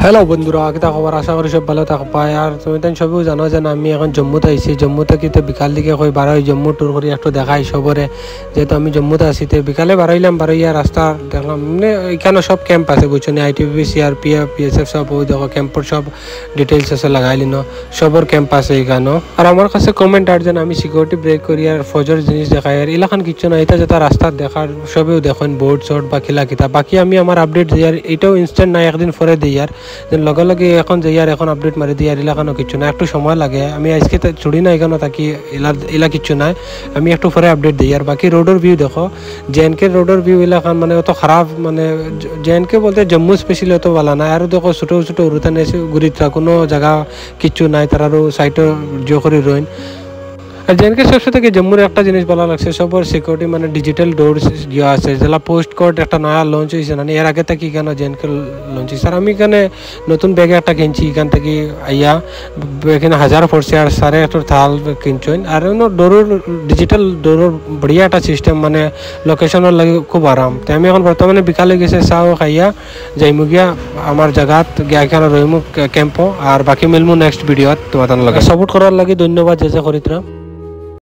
Hello বন্ধুরা, কিতা খবর? আশা করি সব ভালো থাকবা। আর তুমি তো সবই জানো যে আমি এখন জম্মুতে আইছি। জম্মুতে কিন্তু বিকাল দিকে কই বার হই জম্মু ট্যুর করি, একটু দেখাই সবরে। যেহেতু আমি জম্মুতে আছি, তো বিকালে বাড়াইলাম, বাড়াইয়া রাস্তা দেখলাম মানে এখানে সব ক্যাম্প আছে বুঝছো না, আইটিবি, সিআরপিএফ, পিএসএফ সব ওই দেখো ক্যাম্পর সব ডিটেলস আছে লাগাইলি ন, সবর ক্যাম্প আছে এখানেও। আর আমার কাছে কমেন্ট আর যেন আমি সিকিউরিটি ব্রেক করি আর ফজর জিনিস দেখাই, আর এলাকান কিচ্ছু না, এটা যেটা রাস্তা দেখার সবেও দেখেন বোর্ড শর্ট বা খিলা কিতা। বাকি আমি আমার আপডেট দিই, আর এটাও ইনস্ট্যান্ট না, একদিন পরে দিই। আর লগে লগে এখন যাই আর এখন আপডেট মারি দিই, আর এলাকানো কিছু না, একটু সময় লাগে। আমি আজকে ছুটি না এখানে থাকি, এলা কিচ্ছু নাই, আমি একটু পরে আপডেট দিই। আর বাকি রোডের ভিউ দেখো, জেএনকে রোডের ভিউ এলাকান মানে অত খারাপ, মানে জেএনকে বলতে জম্মু স্পেশালি অত ভালো না। আর দেখো ছোটো ছোটো উরুতানে ঘুরিতা কোনো জায়গা কিচ্ছু নাই, তার আরও সাইটও জিও করে রইন। আর জেনকে সবসে থেকে জম্মুর একটা জিনিস ভালো লাগছে, সবর সিকিউরিটি মানে ডিজিটাল ডোর ইয়ে আছে, যেটা পোস্ট কোড একটা নয়া লঞ্চ হয়েছে না, এর আগে থেকে কেন জেনকে লঞ্চ হয়েছে। আর আমি এখানে নতুন ব্যাগে একটা কিনছি, এখান থেকে আইয়া এখানে 1000 পড়ছে, আর 1.5 থাল কিনছেন। আর ডোরের ডিজিটাল ডোরের বড়িয়া একটা সিস্টেম, মানে লোকেশনের লাগে খুব আরাম। তো আমি এখন বর্তমানে বিকালে গেছে চাও খাইয়া যাইমু গিয়া আমার জায়গাত গিয়া এখানে রইমু ক্যাম্পও। আর বাকি মিলমু নেক্সট ভিডিওত তোমাদের লাগে। সাপোর্ট করার লাগে ধন্যবাদ যে করিতরা।